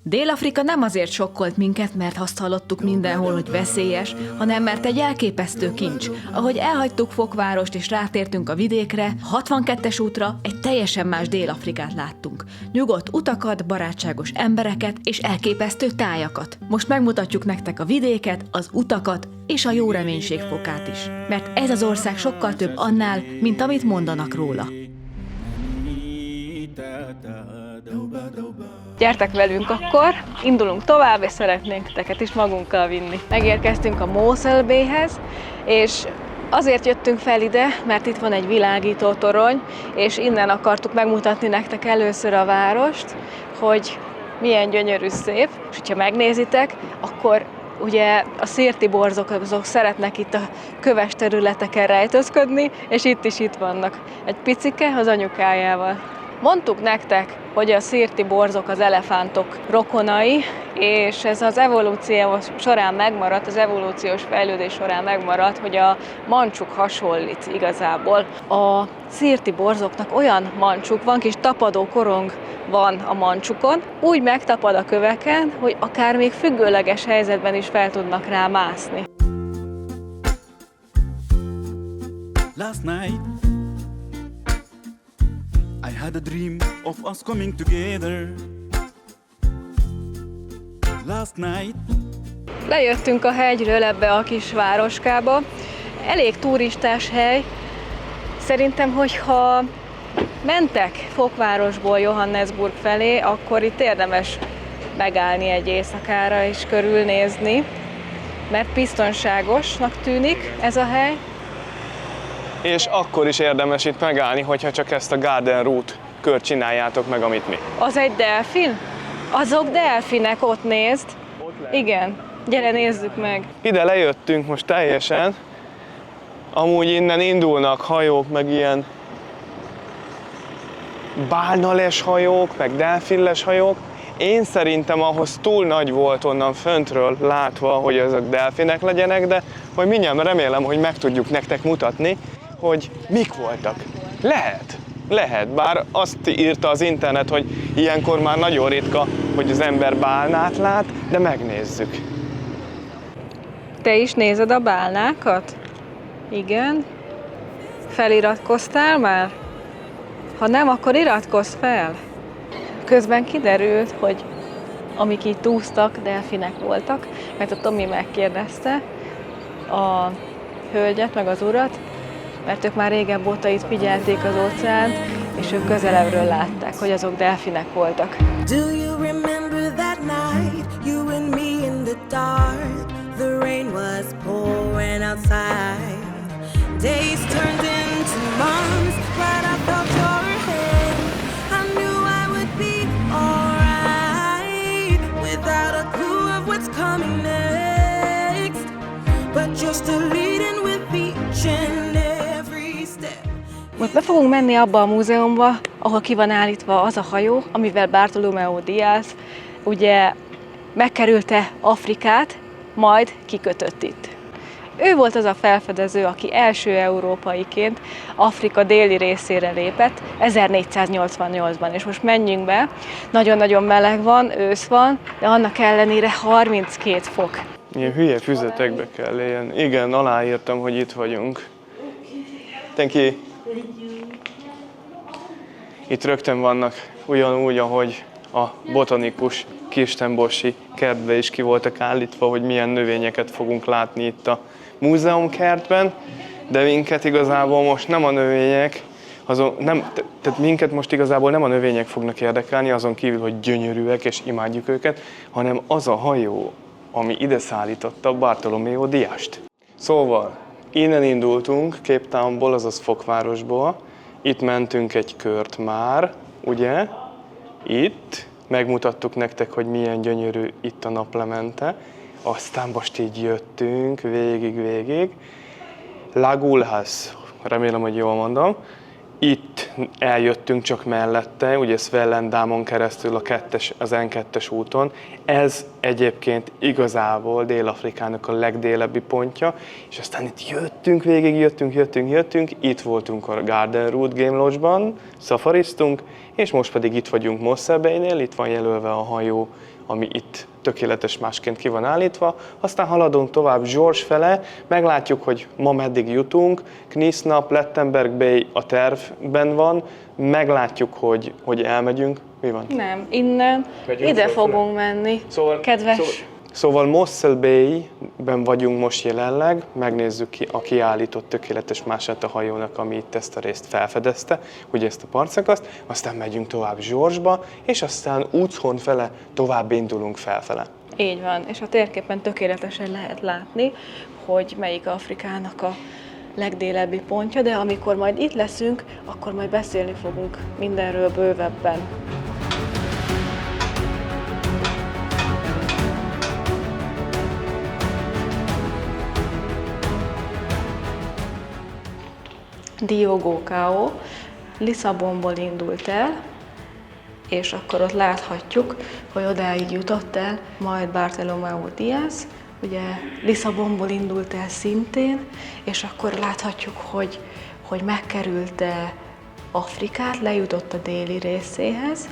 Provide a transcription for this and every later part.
Dél-Afrika nem azért sokkolt minket, mert azt hallottuk mindenhol, hogy veszélyes, hanem mert egy elképesztő kincs. Ahogy elhagytuk Fokvárost és rátértünk a vidékre, 62-es útra egy teljesen más Dél-Afrikát láttunk. Nyugodt utakat, barátságos embereket és elképesztő tájakat. Most megmutatjuk nektek a vidéket, az utakat és a jó reménység fokát is. Mert ez az ország sokkal több annál, mint amit mondanak róla. Gyertek velünk akkor, indulunk tovább, és szeretnénk teket is magunkkal vinni. Megérkeztünk a Mossel Bayhez, és azért jöttünk fel ide, mert itt van egy világító torony, és innen akartuk megmutatni nektek először a várost, hogy milyen gyönyörű szép, és hogyha megnézitek, akkor ugye a szirti borzok azok szeretnek itt a köves területeken rejtőzködni, és itt vannak. Egy picike az anyukájával. Mondtuk nektek, hogy a szirti borzok az elefántok rokonai, és ez az evolúció során megmaradt, az evolúciós fejlődés során megmaradt, hogy a mancsuk hasonlít igazából. A szirti borzoknak olyan mancsuk van, kis tapadó korong van a mancsukon, úgy megtapad a köveken, hogy akár még függőleges helyzetben is fel tudnak rá mászni. Last night I had a dream of us coming together. Last night. Lejöttünk a hegyről ebbe a kis városkába. Elég turistás hely. Szerintem, hogyha mentek Fokvárosból Johannesburg felé, akkor itt érdemes megállni egy éjszakára és körülnézni, mert biztonságosnak tűnik ez a hely. És akkor is érdemes itt megállni, hogyha csak ezt a Garden Route kört csináljátok meg, amit mi. Az egy delfin? Azok delfinek, ott nézd. Igen, gyere nézzük meg. Ide lejöttünk most teljesen. Amúgy innen indulnak hajók, meg ilyen bálnales hajók, meg delfinles hajók. Én szerintem ahhoz túl nagy volt onnan föntről látva, hogy ezek delfinek legyenek, de majd mindjárt remélem, hogy meg tudjuk nektek mutatni, hogy mik voltak. Lehet, bár azt írta az internet, hogy ilyenkor már nagyon ritka, hogy az ember bálnát lát, de megnézzük. Te is nézed a bálnákat? Igen. Feliratkoztál már? Ha nem, akkor iratkozz fel. Közben kiderült, hogy amik itt úsztak, delfinek voltak, mert a Tomi megkérdezte a hölgyet, meg az urat, mert ők már régebb óta itt figyelték az óceánt, és ők közelebbről látták, hogy azok delfinek voltak. Do you remember that night, you and me in the dark? The rain was pouring outside. Days turned into months, but I felt your hand. I knew I would be alright, without a clue of what's coming next. But you're still leading with each and every step. Most be fogunk menni abba a múzeumba, ahol ki van állítva az a hajó, amivel Bartolomeu Diaz ugye megkerülte Afrikát, majd kikötött itt. Ő volt az a felfedező, aki első európaiként Afrika déli részére lépett 1488-ban, és most menjünk be. Nagyon-nagyon meleg van, ősz van, de annak ellenére 32 fok. Ilyen hülye füzetekbe kell élni. Igen, aláírtam, hogy itt vagyunk. Thank you. Itt rögtön vannak ugyanúgy, ahogy a botanikus Kirstenboschi kertbe is ki voltak állítva, hogy milyen növényeket fogunk látni itt a múzeumkertben, de minket igazából most nem a növények, tehát minket most igazából nem a növények fognak érdekelni, azon kívül, hogy gyönyörűek és imádjuk őket, hanem az a hajó, ami ide szállította Bartolomeu Diast. Szóval, innen indultunk, Cape Townból, azaz Fokvárosból, itt mentünk egy kört már, ugye? Itt megmutattuk nektek, hogy milyen gyönyörű itt a naplemente. Aztán most így jöttünk végig. Lagulhas, remélem, hogy jól mondom. Itt eljöttünk csak mellette, ugye Svellendámon keresztül az N2-es úton. Ez egyébként igazából Dél-Afrikának a legdélebbi pontja, és aztán itt jöttünk végig, jöttünk, itt voltunk a Garden Route Game Lodge-ban, szafariztunk, és most pedig itt vagyunk Mossel Baynél, itt van jelölve a hajó ami itt tökéletes másként ki van állítva. Aztán haladunk tovább George fele, meglátjuk, hogy ma meddig jutunk. Knysna, Plettenberg Bay a tervben van, meglátjuk, hogy elmegyünk. Mi van? Nem, innen Megyünk ide fölfele? fogunk menni. Kedves. Szóval Mossel Bay-ben vagyunk most jelenleg, megnézzük a kiállított tökéletes mását a hajónak, ami itt ezt a részt felfedezte, ugye ezt a partszakaszt, aztán megyünk tovább George-ba, és aztán Úchorn fele tovább indulunk felfele. Így van, és a térképen tökéletesen lehet látni, hogy melyik Afrikának a legdélebbi pontja, de amikor majd itt leszünk, akkor majd beszélni fogunk mindenről bővebben. Diogo Cao Lisszabonból indult el, és akkor ott láthatjuk, hogy odáig jutott el, majd Bartolomeu Diaz, ugye Lisszabonból indult el szintén, és akkor láthatjuk, hogy megkerülte Afrikát, lejutott a déli részéhez,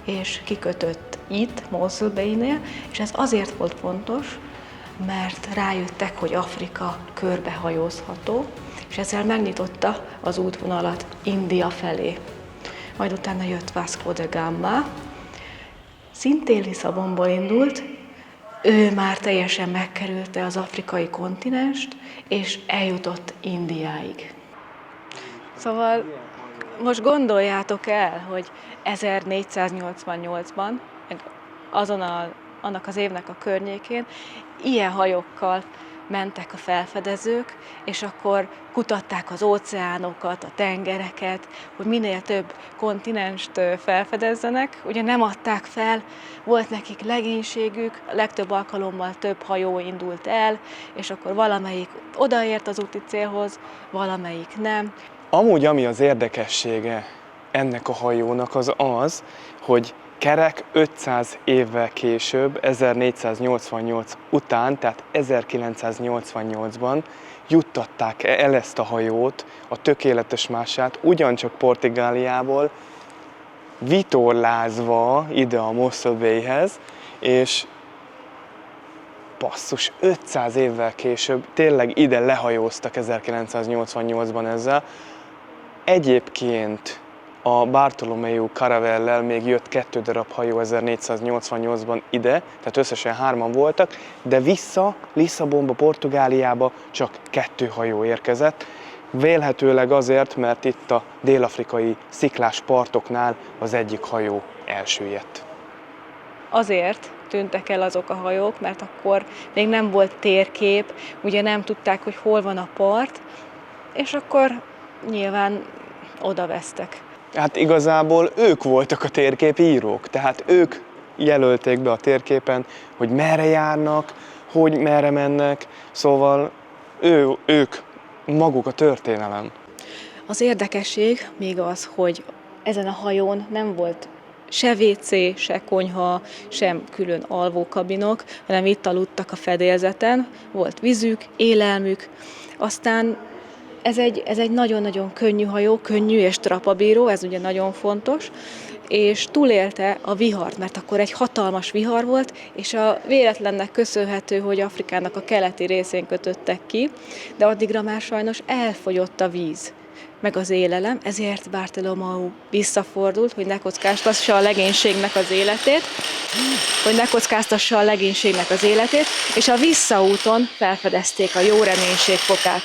és kikötött itt, Mossel Bay-nél, és ez azért volt fontos, mert rájöttek, hogy Afrika körbehajózható, és ezzel megnyitotta az útvonalat India felé. Majd utána jött Vasco da Gama, szintén Lisszabonból indult, ő már teljesen megkerülte az afrikai kontinenst, és eljutott Indiáig. Szóval most gondoljátok el, hogy 1488-ban, annak az évnek a környékén, ilyen hajókkal mentek a felfedezők, és akkor kutatták az óceánokat, a tengereket, hogy minél több kontinenst felfedezzenek. Ugye nem adták fel, volt nekik legénységük, legtöbb alkalommal több hajó indult el, és akkor valamelyik odaért az úti célhoz, valamelyik nem. Amúgy ami az érdekessége ennek a hajónak az, hogy kerek 500 évvel később, 1488 után, tehát 1988-ban juttatták el ezt a hajót, a tökéletes mását, ugyancsak Portugáliából, vitorlázva ide a Mossel Bayhez, és basszus, 500 évvel később tényleg ide lehajóztak 1988-ban ezzel. Egyébként a Bartolomeu Caravellel még jött 2 darab hajó 1488-ban ide, tehát összesen 3-an voltak, de vissza Lisszabonba, Portugáliába csak 2 hajó érkezett. Vélhetőleg azért, mert itt a dél-afrikai sziklás partoknál az egyik hajó elsüllyedt. Azért tűntek el azok a hajók, mert akkor még nem volt térkép, ugye nem tudták, hogy hol van a part, és akkor nyilván odavesztek. Hát igazából ők voltak a térképírók, tehát ők jelölték be a térképen, hogy merre járnak, hogy merre mennek, szóval ők maguk a történelem. Az érdekesség még az, hogy ezen a hajón nem volt se WC, se konyha, sem külön alvókabinok, hanem itt aludtak a fedélzeten, volt vízük, élelmük, aztán ez egy nagyon-nagyon könnyű hajó, könnyű és trapabíró, ez ugye nagyon fontos, és túlélte a vihart, mert akkor egy hatalmas vihar volt, és a véletlennek köszönhető, hogy Afrikának a keleti részén kötöttek ki, de addigra már sajnos elfogyott a víz, meg az élelem, ezért Bartolomeu visszafordult, hogy ne kockáztassa a legénységnek az életét, és a visszaúton felfedezték a jó reménység fokát.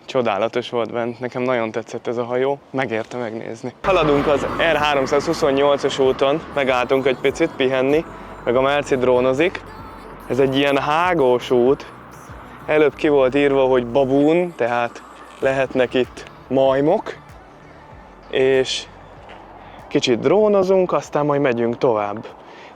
Csodálatos volt bent, nekem nagyon tetszett ez a hajó, megérte megnézni. Haladunk az R328-as úton, megálltunk egy picit pihenni, meg a Merci drónozik. Ez egy ilyen hágós út, előbb ki volt írva, hogy babún, tehát lehetnek itt majmok, és kicsit drónozunk, aztán majd megyünk tovább.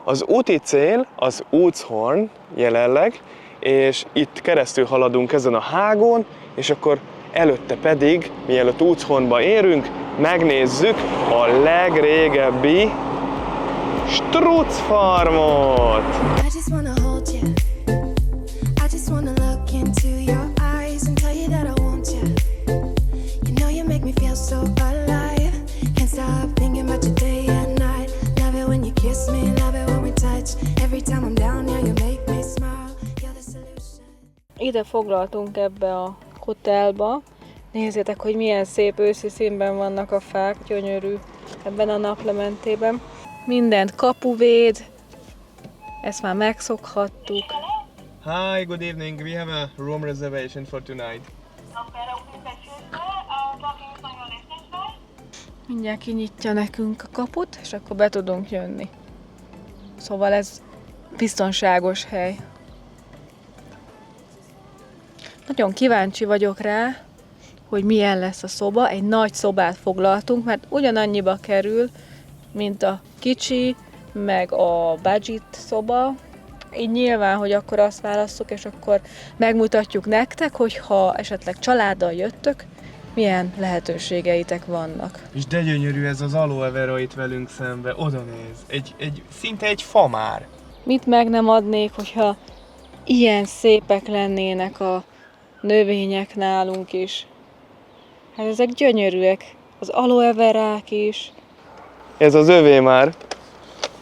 Az úti cél az Úchorn jelenleg, és itt keresztül haladunk ezen a hágón, és akkor előtte pedig, mielőtt Úchornba érünk, megnézzük a legrégebbi struccfarmot! I just wanna hold you. I just wanna look into your eyes and tell you that I want you. You know you make me feel so alive. Can't stop thinking about you day and night. ide foglaltunk ebbe a hotelba. Nézzétek, hogy milyen szép őszi színben vannak a fák, gyönyörű ebben a naplementében. Mindent kapuvéd, ezt már megszokhattuk. Hi, good evening. We have a room reservation for tonight. Mindjárt kinyitja nekünk a kaput, és akkor be tudunk jönni. Szóval ez biztonságos hely. Nagyon kíváncsi vagyok rá, hogy milyen lesz a szoba. Egy nagy szobát foglaltunk, mert ugyanannyiba kerül, mint a kicsi, meg a budget szoba. Így nyilván, hogy akkor azt válasszuk, és akkor megmutatjuk nektek, hogyha esetleg családdal jöttök, milyen lehetőségeitek vannak. És de gyönyörű ez az aloe vera itt velünk szembe. Oda néz. Szinte egy fa már. Mit meg nem adnék, hogyha ilyen szépek lennének a növények nálunk is. Hát ezek gyönyörűek. Az aloe verák is. Ez az övé már.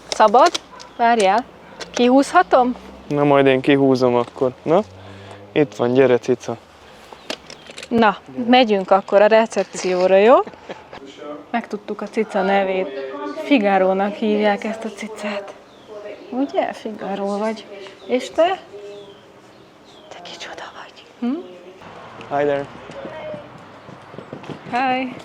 Szabad? Várjál. Kihúzhatom? Na majd én kihúzom akkor. Na, itt van, gyere cica. Na, megyünk akkor a recepcióra, jó? Megtudtuk a cica nevét. Figarónak hívják ezt a cicát. Ugye? Figaro vagy. És te? Te kicsoda vagy. Hi there. Hi!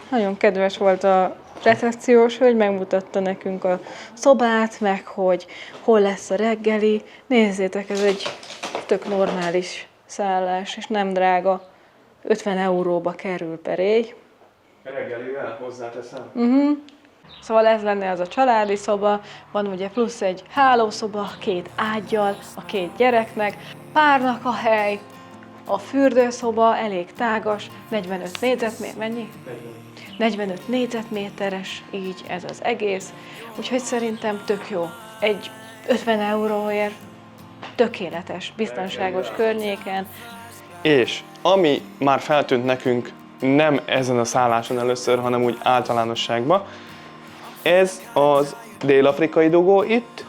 Nagyon kedves volt a recepciós hölgy, megmutatta nekünk a szobát, meg hogy hol lesz a reggeli. Nézzétek, ez egy tök normális szállás, és nem drága. 50 euróba kerül per éj. Reggelivel hozzáteszem? Szóval ez lenne az a családi szoba, van ugye plusz egy hálószoba, 2 ággyal, a 2 gyereknek, párnak a hely, a fürdőszoba elég tágas, 45 négyzetméter, mennyi? 45 négyzetméteres, így ez az egész, úgyhogy szerintem tök jó. Egy 50 euróért tökéletes, biztonságos környéken. És ami már feltűnt nekünk nem ezen a szálláson először, hanem úgy általánosságban, ez az dél-afrikai dugó itt,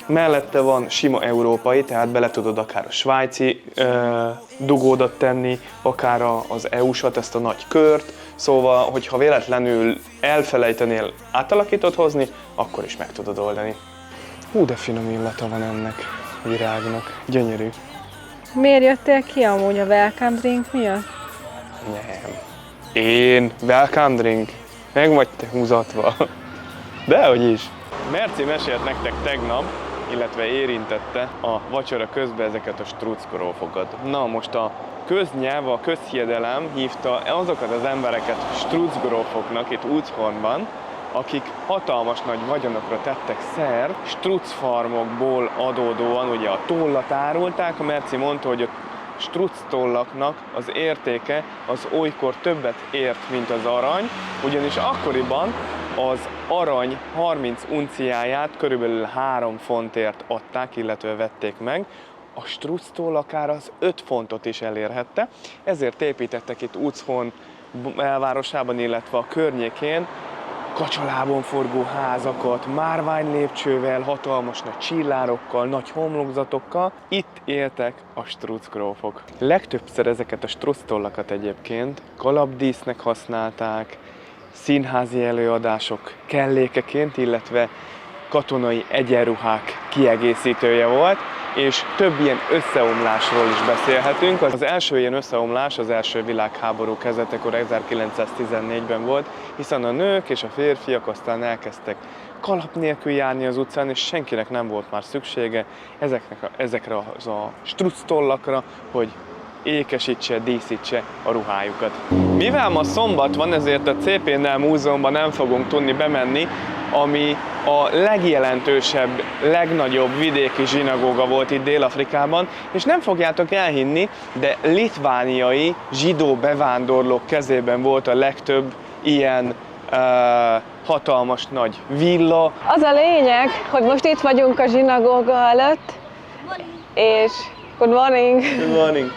mellette van sima európai, tehát bele tudod akár a svájci dugódat tenni, akár az EU-sat, ezt a nagy kört, szóval, hogyha véletlenül elfelejtenél átalakítót hozni, akkor is meg tudod oldani. Hú, de finom illata van ennek a virágnak, gyönyörű. Miért jöttél ki amúgy a welcome drink miatt? Nem. Én? Welcome drink? Meg vagy te húzatva? Dehogy is. Merci mesélt nektek tegnap, illetve érintette a vacsora közben ezeket a struckrófokat. Na most a köznyelv, a közhiedelem hívta azokat az embereket struckrófoknak itt Újhornban, akik hatalmas nagy vagyonokra tettek szert, struccfarmokból adódóan ugye a tollat árulták. A Merci mondta, hogy a strucctollaknak az értéke az olykor többet ért, mint az arany, ugyanis akkoriban az arany 30 unciáját körülbelül 3 fontért adták, illetve vették meg, a strucctoll akár az 5 fontot is elérhette, ezért építettek itt Újhorn elvárosában, illetve a környékén kacsalábon forgó házakat, márványlépcsővel, hatalmas nagy csillárokkal, nagy homlokzatokkal. Itt éltek a struckgrófok. Legtöbbször ezeket a strucctollakat egyébként kalapdísznek használták, színházi előadások kellékeként, illetve katonai egyenruhák kiegészítője volt, és több ilyen összeomlásról is beszélhetünk. Az első ilyen összeomlás az első világháború kezdetekor 1914-ben volt, hiszen a nők és a férfiak aztán elkezdtek kalap nélkül járni az utcán, és senkinek nem volt már szüksége ezekre az a strucctollakra, hogy ékesítse, díszítse a ruhájukat. Mivel ma szombat van, ezért a CP&L múzeumban nem fogunk tudni bemenni, ami a legjelentősebb, legnagyobb vidéki zsinagóga volt itt Dél-Afrikában, és nem fogjátok elhinni, de litvániai zsidó bevándorlók kezében volt a legtöbb ilyen hatalmas nagy villa. Az a lényeg, hogy most itt vagyunk a zsinagóga előtt, és good morning. Good morning.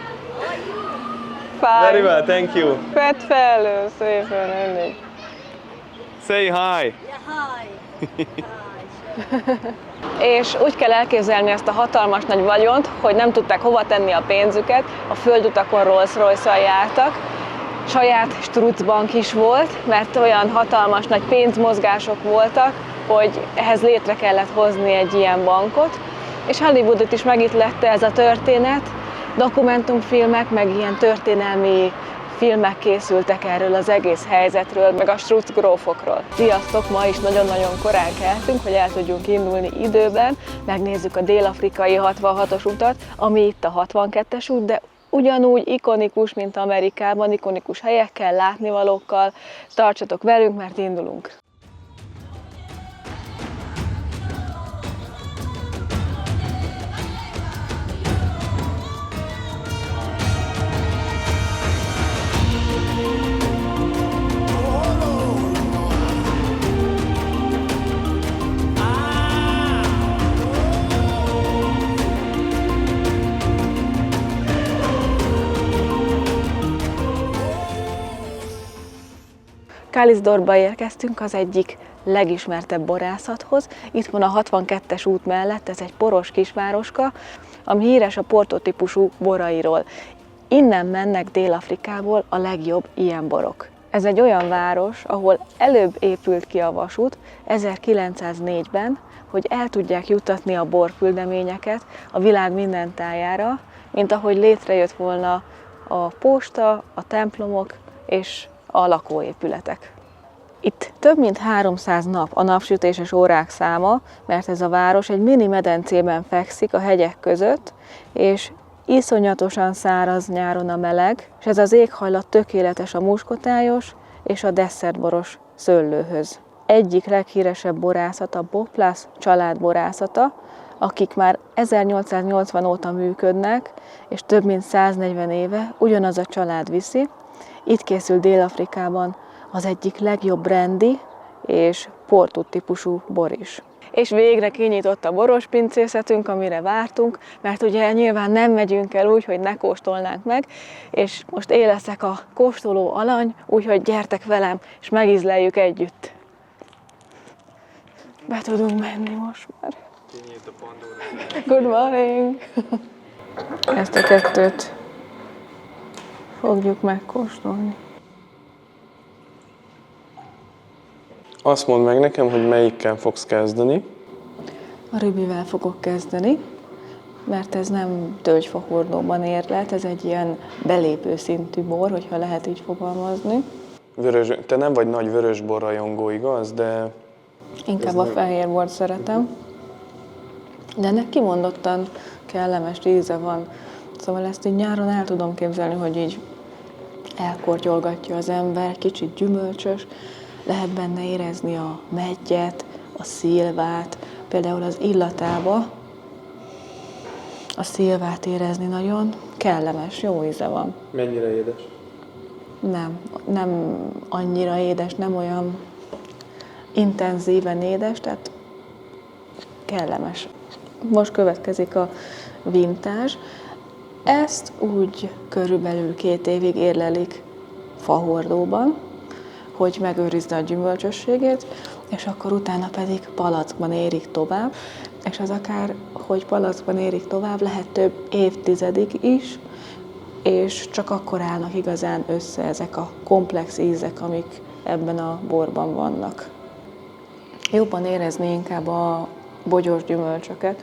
Fine. Very well, thank you. Vedd fel, szépen, mindig. Say hi. Yeah, hi. Hi. És úgy kell elképzelni ezt a hatalmas nagy vagyont, hogy nem tudták hova tenni a pénzüket, a földutakon Rolls-Royce-szal jártak, saját struccbank is volt, mert olyan hatalmas nagy pénzmozgások voltak, hogy ehhez létre kellett hozni egy ilyen bankot, és Hollywoodot is megihlette ez a történet, dokumentumfilmek, meg ilyen történelmi filmek készültek erről az egész helyzetről, meg a Strutz grófokról. Sziasztok! Ma is nagyon-nagyon korán keltünk, hogy el tudjunk indulni időben, megnézzük a dél-afrikai 66-os utat, ami itt a 62-es út, de ugyanúgy ikonikus, mint Amerikában, ikonikus helyekkel, látnivalókkal. Tartsatok velünk, mert indulunk! Kaliszdorfba érkeztünk, az egyik legismertebb borászathoz. Itt van a 62-es út mellett, ez egy poros kisvároska, ami híres a Porto típusú borairól. Innen mennek Dél-Afrikából a legjobb ilyen borok. Ez egy olyan város, ahol előbb épült ki a vasút 1904-ben, hogy el tudják juttatni a borküldeményeket a világ minden tájára, mint ahogy létrejött volna a posta, a templomok és a lakóépületek. Itt több mint 300 nap a napsütéses órák száma, mert ez a város egy mini medencében fekszik a hegyek között, és iszonyatosan száraz nyáron a meleg, és ez az éghajlat tökéletes a muskotályos és a desszertboros szőlőhöz. Egyik leghíresebb borászat a Boplász család borászata, akik már 1880 óta működnek, és több mint 140 éve ugyanaz a család viszi. Itt készül Dél-Afrikában az egyik legjobb brandy és Porto típusú bor is. És végre kinyitott a boros pincészetünk, amire vártunk, mert ugye nyilván nem megyünk el úgy, hogy ne kóstolnánk meg, és most én leszek a kóstoló alany, úgyhogy gyertek velem, és megízleljük együtt. Be tudunk menni most már. Kinyílt a Pandora. Good morning! Ezt a kettőt fogjuk megkóstolni. Azt mondd meg nekem, hogy melyikkel fogsz kezdeni. A rübivel fogok kezdeni, mert ez nem tölgyfahordóban érlelt, ez egy ilyen belépő szintű bor, hogyha lehet így fogalmazni. Te nem vagy nagy vörösbor rajongó, igaz? De Inkább a fehér bort szeretem. De ennek kimondottan kellemes íze van. Szóval ezt így nyáron el tudom képzelni, hogy így elkortyolgatja az ember, kicsit gyümölcsös, lehet benne érezni a meggyet, a szilvát, például az illatába a szilvát érezni nagyon kellemes, jó íze van. mennyire édes? Nem annyira édes, nem olyan intenzíven édes, tehát kellemes. Most következik a vintage. Ezt úgy körülbelül 2 évig érlelik fahordóban, hogy megőrizze a gyümölcsösségét, és akkor utána pedig palackban érik tovább, és az akár, hogy palackban érik tovább, lehet több évtizedig is, és csak akkor állnak igazán össze ezek a komplex ízek, amik ebben a borban vannak. Jobban érezni inkább a bogyós gyümölcsöket,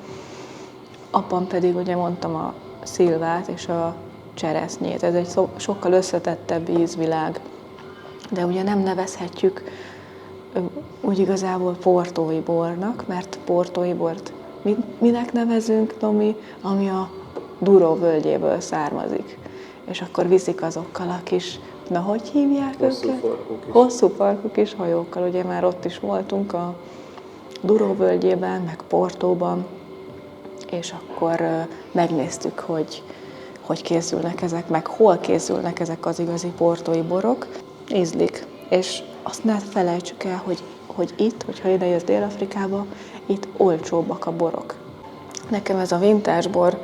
abban pedig ugye mondtam a szilvát és a cseresznyét. Ez egy sokkal összetettebb ízvilág, de ugye nem nevezhetjük úgy igazából portói bornak, mert portói bort minek nevezünk, Tomi, ami a Douro völgyéből származik. És akkor viszik azokkal a kis, na hogy hívják őket? Hosszú farkú kis hajókkal, ugye már ott is voltunk a Douro völgyében, meg Portóban, és akkor megnéztük, hogy készülnek ezek, meg hol készülnek ezek az igazi portói borok. Ízlik. És azt ne felejtsük el, hogy itt, hogyha ide jössz Dél-Afrikába, itt olcsóbbak a borok. Nekem ez a vintage bor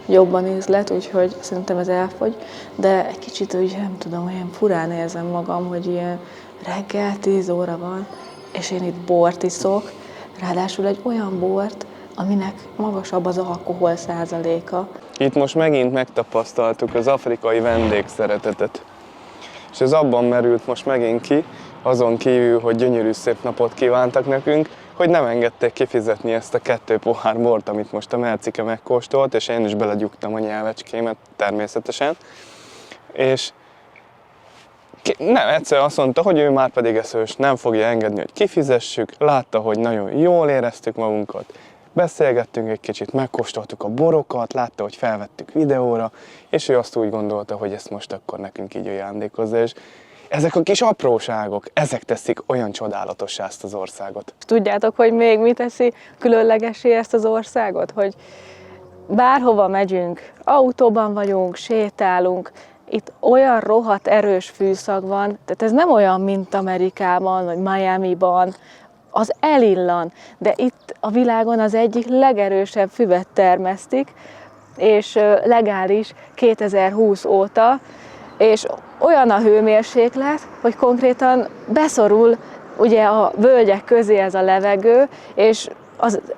jobban ízlet, úgyhogy szerintem ez elfogy, de egy kicsit úgy, nem tudom, olyan furán érzem magam, hogy ilyen reggel 10 óra van, és én itt bort iszok, ráadásul egy olyan bort, aminek magasabb az alkohol százaléka. Itt most megint megtapasztaltuk az afrikai vendégszeretetet. És ez abban merült most megint ki, azon kívül, hogy gyönyörű szép napot kívántak nekünk, hogy nem engedték kifizetni ezt a 2 pohár bort, amit most a Mercike megkóstolt, és én is belegyugtam a nyelvecskémet természetesen. És nem, egyszer azt mondta, hogy ő már pedig eszős, nem fogja engedni, hogy kifizessük, látta, hogy nagyon jól éreztük magunkat, beszélgettünk egy kicsit, megkóstoltuk a borokat, látta, hogy felvettük videóra, és ő azt úgy gondolta, hogy ezt most akkor nekünk így ajándékozza, és ezek a kis apróságok, ezek teszik olyan csodálatossá ezt az országot. Tudjátok, hogy még mi teszi különlegessé ezt az országot? Hogy bárhova megyünk, autóban vagyunk, sétálunk, itt olyan rohadt erős fűszag van, tehát ez nem olyan, mint Amerikában, vagy Miamiban, az elillan, de itt a világon az egyik legerősebb füvet termesztik, és legális 2020 óta, és olyan a hőmérséklet, hogy konkrétan beszorul ugye a völgyek közé ez a levegő, és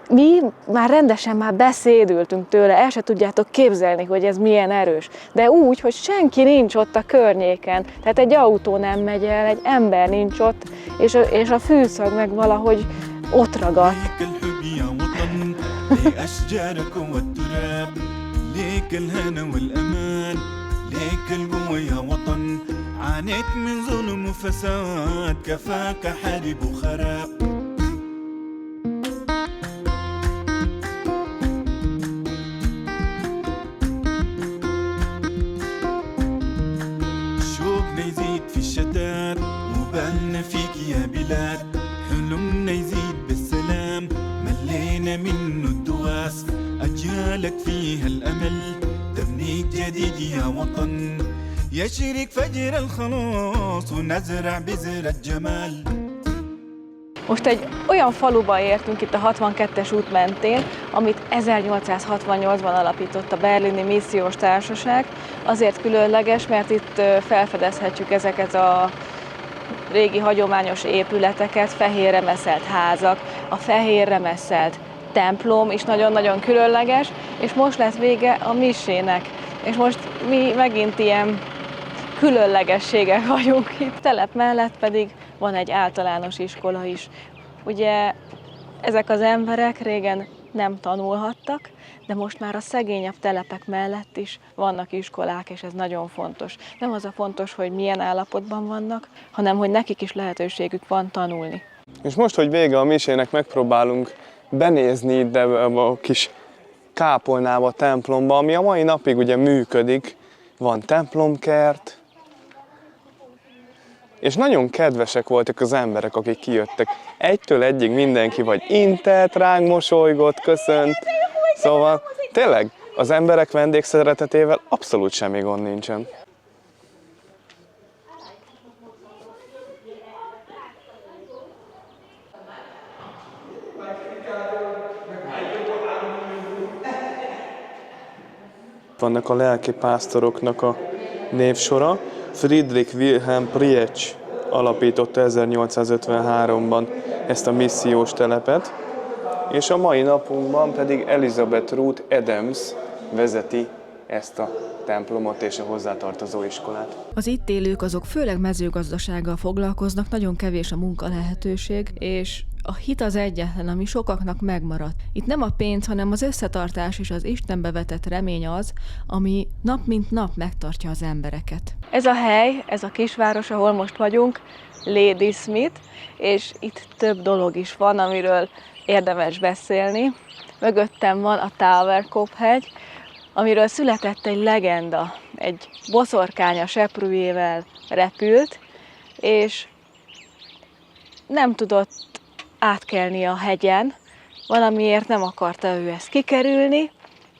mi már rendesen beszédültünk tőle, el se tudjátok képzelni, hogy ez milyen erős. De úgy, hogy senki nincs ott a környéken, tehát egy autó nem megy el, egy ember nincs ott, és a fűszag meg valahogy ott ragadt. عانيت من ظلم وفساد كفاك حرب وخراب شوقنا يزيد في الشتات وبالنا فيك يا بلاد حلمنا يزيد بالسلام ملينا منه الدواس أجيالك فيها الأمل تبنيك جديد يا وطن يشرق فجر الخلاص ونزرع بذر الجمال. Most egy olyan faluba értünk itt a 62-es út mentén, amit 1868-ban alapított a Berlini Missziós Társaság. Azért különleges, mert itt felfedezhetjük ezeket a régi hagyományos épületeket, fehérre meszelt házak, a fehérre meszelt templom is nagyon-nagyon különleges, és most lett vége a misének. És most mi megint ilyen különlegességek vagyunk itt. A telep mellett pedig van egy általános iskola is. Ugye ezek az emberek régen nem tanulhattak, de most már a szegényebb telepek mellett is vannak iskolák, és ez nagyon fontos. Nem az a fontos, hogy milyen állapotban vannak, hanem hogy nekik is lehetőségük van tanulni. És most, hogy vége a misének, megpróbálunk benézni ide a kis kápolnába, a templomba, ami a mai napig ugye működik. Van templomkert, és nagyon kedvesek voltak az emberek, akik kijöttek. Egytől egyig mindenki vagy intett, ránk mosolygott, köszönt. Szóval tényleg az emberek vendégszeretetével abszolút semmi gond nincsen. Vannak a lelkipásztoroknak a névsora. Friedrich Wilhelm Prietsch alapította 1853-ban ezt a missziós telepet, és a mai napunkban pedig Elizabeth Ruth Adams vezeti ezt a templomot és a hozzátartozó iskolát. Az itt élők azok főleg mezőgazdasággal foglalkoznak, nagyon kevés a munkalehetőség, és a hit az egyetlen, ami sokaknak megmaradt. Itt nem a pénz, hanem az összetartás és az Istenbe vetett remény az, ami nap mint nap megtartja az embereket. Ez a hely, ez a kisváros, ahol most vagyunk, Ladysmith, és itt több dolog is van, amiről érdemes beszélni. Mögöttem van a Tower Cop hegy, amiről született egy legenda. Egy boszorkány a seprűjével repült, és nem tudott átkelni a hegyen, valamiért nem akarta ő ezt kikerülni,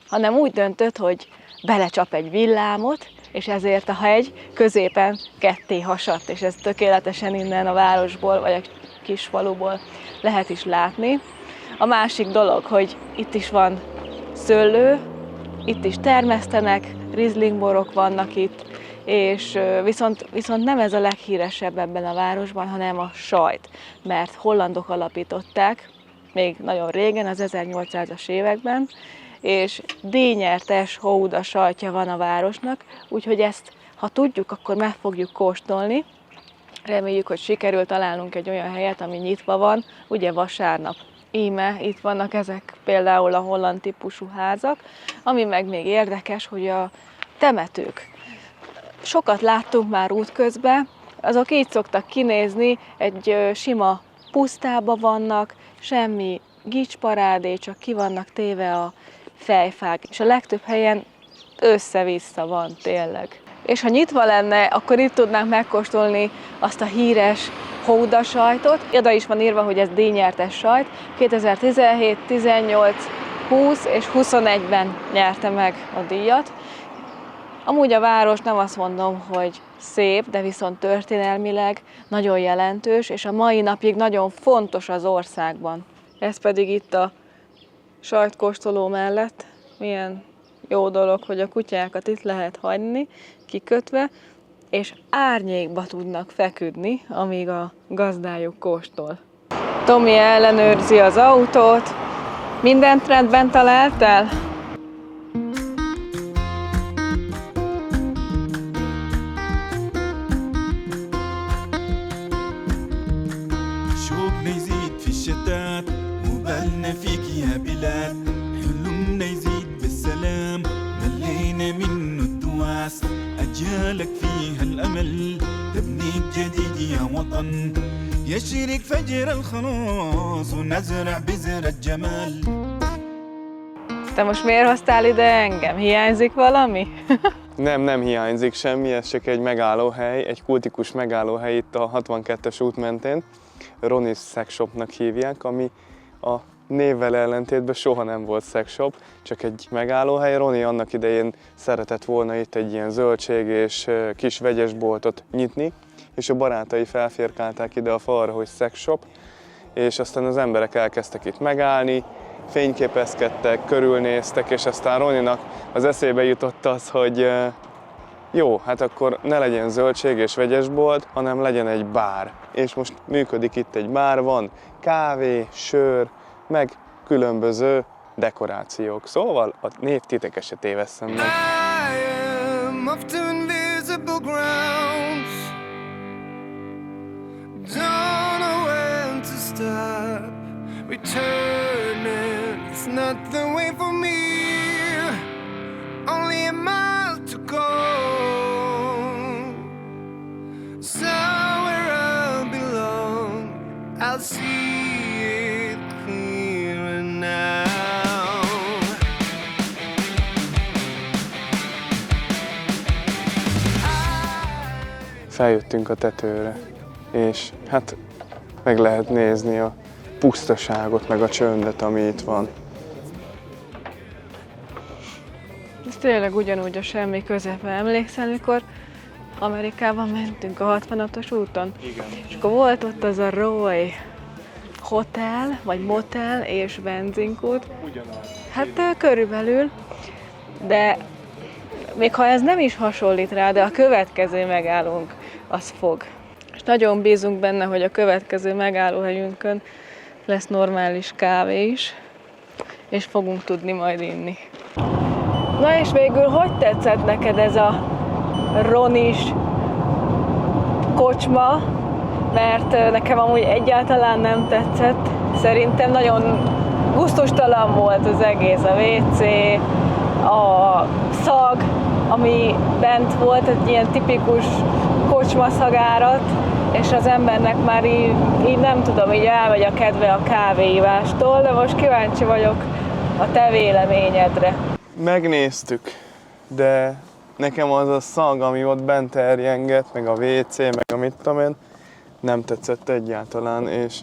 hanem úgy döntött, hogy belecsap egy villámot, és ezért a hegy középen ketté hasadt, és ez tökéletesen innen a városból, vagy a kisfaluból lehet is látni. A másik dolog, hogy itt is van szőlő, itt is termesztenek, rizlingborok vannak itt, és viszont nem ez a leghíresebb ebben a városban, hanem a sajt, mert hollandok alapították még nagyon régen, az 1800-as években, és díjnyertes hóda sajtja van a városnak, úgyhogy ezt, ha tudjuk, akkor meg fogjuk kóstolni. Reméljük, hogy sikerül találnunk egy olyan helyet, ami nyitva van, ugye vasárnap. Íme, itt vannak ezek például a holland típusú házak, ami meg még érdekes, hogy a temetők. Sokat láttunk már útközben, azok így szoktak kinézni, egy sima pusztába vannak, semmi gicsparádé, csak ki vannak téve a fejfák, és a legtöbb helyen össze-vissza van tényleg. És ha nyitva lenne, akkor itt tudnánk megkóstolni azt a híres hóda sajtot. Oda is van írva, hogy ez díjnyertes sajt. 2017, 18, 20 és 21-ben nyerte meg a díjat. Amúgy a város nem azt mondom, hogy szép, de viszont történelmileg nagyon jelentős, és a mai napig nagyon fontos az országban. Ez pedig itt a sajtkóstoló mellett milyen jó dolog, hogy a kutyákat itt lehet hagyni, kikötve, és árnyékba tudnak feküdni, amíg a gazdájuk kóstol. Tomi ellenőrzi az autót. Mindent rendben találtál? شوقنا يزيد في الشتات وبالنا فيك يا بلاد حلمنا يزيد بالسلام ملينا منه الدواس أجيالك فيها الأمل تبنيك جديد يا وطن يشرق فجر الخلاص ونزرع بذر الجمال. Te most miért hoztál ide engem? Hiányzik valami? Nem hiányzik semmi, ez csak egy megállóhely, egy kultikus megállóhely itt a 62-es út mentén. Ronnie's Sex Shopnak hívják, ami a névvel ellentétben soha nem volt sex shop, csak egy megállóhely. Ronnie annak idején szeretett volna itt egy ilyen zöldség és kis vegyes boltot nyitni, és a barátai felfirkálták ide a falra, hogy sex shop, és aztán az emberek elkezdtek itt megállni, fényképezkedtek, körülnéztek, és aztán Ronnie-nak az eszébe jutott az, hogy jó, hát akkor ne legyen zöldség és vegyesbolt, hanem legyen egy bár. És most működik itt egy bár, van kávé, sör, meg különböző dekorációk. Szóval a név titeket se tévesszem meg. I am off to invisible grounds. Don't know when to stop. Returning, it's not the way for me. Only a mile to go. Somewhere I belong. I'll see it clearer now. Feljöttünk a tetőre, és hát meg lehet nézni a pusztaságot, meg a csöndet, ami itt van. Ez tényleg ugyanúgy a semmi közepe. Emlékszel, mikor Amerikában mentünk a 66-os úton? Igen. És akkor volt ott az a Roy hotel, vagy motel és benzinkút. Ugyanaz. Hát körülbelül, de még ha ez nem is hasonlít rá, de a következő megállónk az fog. És nagyon bízunk benne, hogy a következő megállóhelyünkön lesz normális kávé is, és fogunk tudni majd inni. Na és végül, hogy tetszett neked ez a Ronnie-s kocsma? Mert nekem amúgy egyáltalán nem tetszett. Szerintem nagyon gusztustalan volt az egész, a WC, a szag, ami bent volt, egy ilyen tipikus kocsma szagárat, és az embernek már így nem tudom, így elmegy a kedve a kávéívástól, de most kíváncsi vagyok a te véleményedre. Megnéztük, de nekem az a szag, ami ott bent terjengett, meg a WC, meg a mit tudom én, nem tetszett egyáltalán, és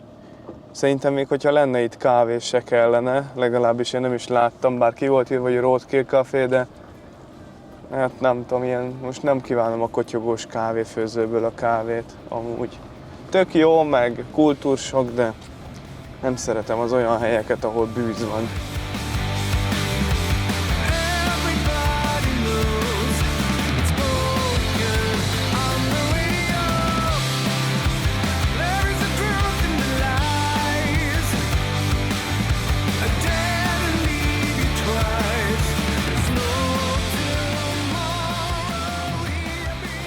szerintem még, hogyha lenne itt kávé, se kellene, legalábbis én nem is láttam, bár ki volt írva, hogy Roadkill Café, de hát nem tudom, ilyen, most nem kívánom a kotyogós kávéfőzőből a kávét, amúgy. Tök jó, meg kultúrsok, de nem szeretem az olyan helyeket, ahol bűz van. Everybody knows it's spoken on the radio. There is a truth in the lies.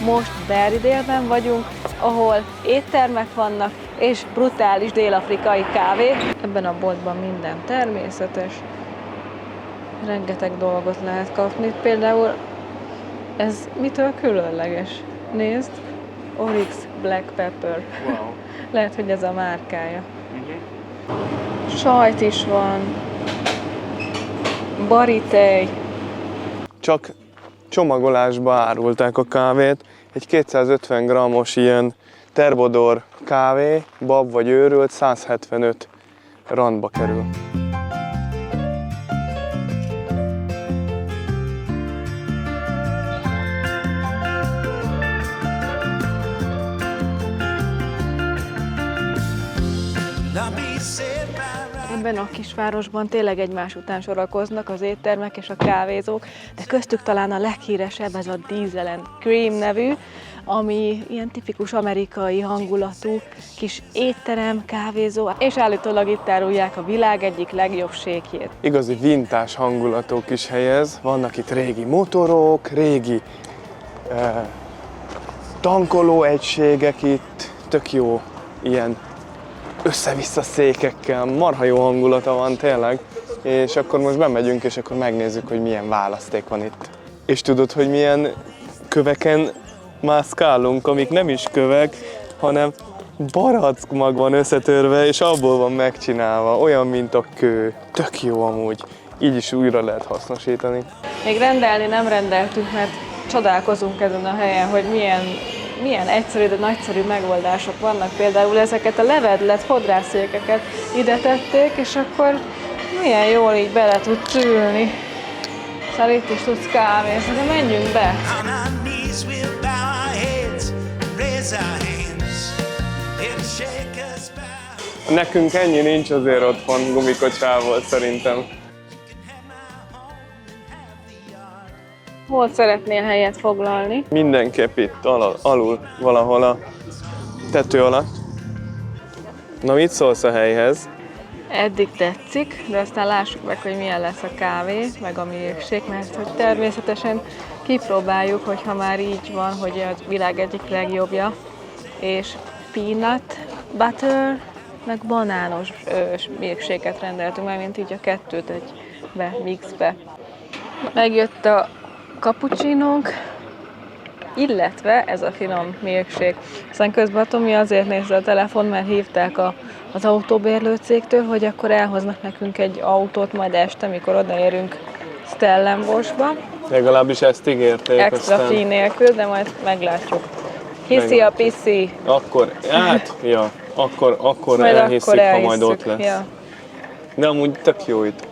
Most Berridale-ben vagyunk, ahol éttermek vannak, és brutális dél-afrikai kávé. Ebben a boltban minden természetes. Rengeteg dolgot lehet kapni. Például ez mitől különleges? Nézd, Oryx Black Pepper. Wow. Lehet, hogy ez a márkája. Sajt is van. Baritej. Csak csomagolásba árulták a kávét. Egy 250 g-os ilyen Terbodor kávé, bab vagy őrült, 175 randba kerül. Ebben a kisvárosban tényleg egymás után sorakoznak az éttermek és a kávézók, de köztük talán a leghíresebb ez a Diesel and Cream nevű, ami ilyen tipikus amerikai hangulatú kis étterem, kávézó, és állítólag itt árulják a világ egyik legjobb sékjét. Igazi vintás hangulatok is helyez, vannak itt régi motorok, régi tankolóegységek itt, tök jó ilyen össze-vissza székekkel, marha jó hangulata van tényleg, és akkor most bemegyünk, és akkor megnézzük, hogy milyen választék van itt. És tudod, hogy milyen köveken mászkálunk, amik nem is kövek, hanem barack mag van összetörve, és abból van megcsinálva, olyan, mint a kő. Tök jó amúgy, így is újra lehet hasznosítani. Még rendelni nem rendeltünk, mert csodálkozunk ezen a helyen, hogy milyen egyszerű, de nagyszerű megoldások vannak. Például ezeket a levedlet fodrászékeket ide tették, és akkor milyen jól így bele tudsz ülni. Szóval itt is tudsz kávézni, de menjünk be! Nekünk ennyi nincs azért otthon gumikocsával szerintem. Hol szeretnél helyet foglalni? Mindenképp itt alul valahol a tető alatt. Na, mit szólsz a helyhez? Eddig tetszik, de aztán lássuk meg, hogy milyen lesz a kávé, meg a milkshake, mert hogy természetesen kipróbáljuk, hogyha már így van, hogy a világ egyik legjobbja, és peanut butter, meg banános milkshake-et rendeltünk meg, mint így a kettőt egybe, mixbe. Megjött a cappuccinónk, illetve ez a finom milkshake. Aztán közben a Tomi azért nézze a telefon, mert hívták az autóbérlő cégtől, hogy akkor elhoznak nekünk egy autót majd este, mikor odaérünk Stellenboschba. Legalábbis ezt ígérték. Extra fee nélkül, de majd meglátjuk. Hiszi a piszi. Akkor, hát, ja, akkor Majd elhiszik, akkor ha majd ott lesz. Ja. De amúgy tök jó itt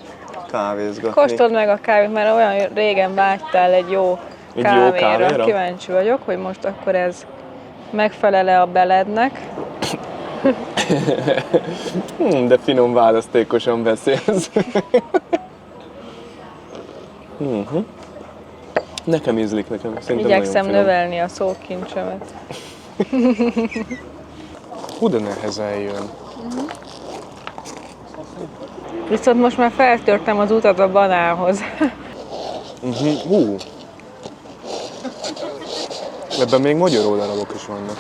kávézgatni. Kóstold meg a kávét, mert olyan régen vágytál egy jó kávéra. Kíváncsi vagyok, hogy most akkor ez megfelel-e a belednek. De finom választékosan beszélsz. Nekem ízlik, nekem. Szerintem Igyekszem nagyon növelni a szókincsemet. Hú, de nehezen jön. Viszont most már feltörtem az utat a banánhoz. Hú. Ebben még magyaró darabok is vannak.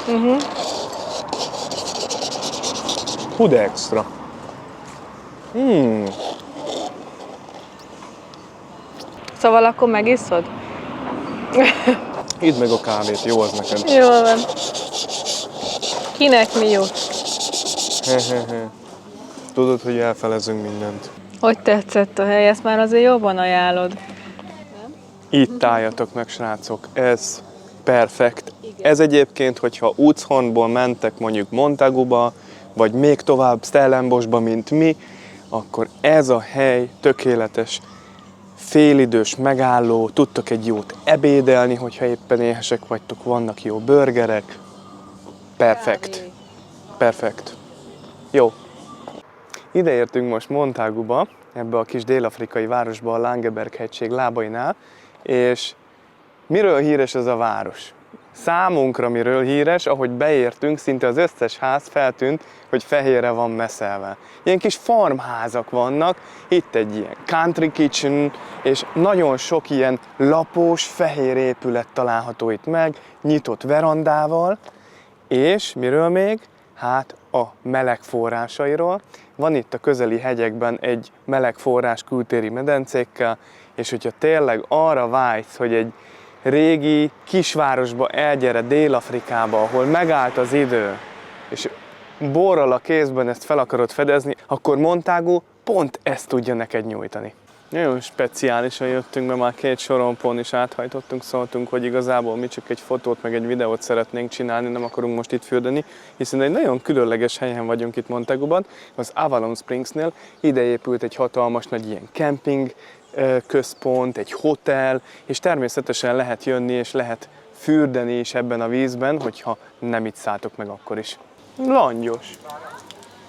Hú, de extra. Szóval akkor megisszod? Idd meg a kávét, jó az neked. Jól van. Kinek mi jut? Tudod, hogy elfelezünk mindent. Hogy tetszett a hely? Ezt már azért jobban ajánlod. Itt álljatok meg, srácok. Ez perfekt. Ez egyébként, hogyha Úchornból mentek mondjuk Montaguba, vagy még tovább Stellenboschba, mint mi, akkor ez a hely tökéletes. Félidős megálló, tudtok egy jót ebédelni, hogyha éppen éhesek vagytok, vannak jó burgerek. Perfekt. Perfekt. Jó. Ide értünk most Montaguba, ebbe a kis dél-afrikai városba, a Langeberg-hegység lábainál, és miről híres ez a város? Számunkra miről híres, ahogy beértünk, szinte az összes ház feltűnt, hogy fehérre van messzelve. Ilyen kis farmházak vannak, itt egy ilyen country kitchen, és nagyon sok ilyen lapos, fehér épület található itt meg, nyitott verandával, és miről még? Hát a meleg forrásairól. Van itt a közeli hegyekben egy meleg forrás kültéri medencékkel, és hogyha tényleg arra vágysz, hogy egy régi kisvárosba elgyere Dél-Afrikába, ahol megállt az idő, és borral a kézben ezt fel akarod fedezni, akkor Montagu pont ezt tudja neked nyújtani. Nagyon speciálisan jöttünk be, már 2 sorompón is áthajtottunk, szóltunk, hogy igazából mi csak egy fotót meg egy videót szeretnénk csinálni, nem akarunk most itt fürdeni, hiszen egy nagyon különleges helyen vagyunk itt Montaguban, az Avalon Springsnél. Ide épült egy hatalmas nagy ilyen camping központ, egy hotel, és természetesen lehet jönni és lehet fürdeni is ebben a vízben, hogyha nem itt szálltok meg akkor is. Langyos.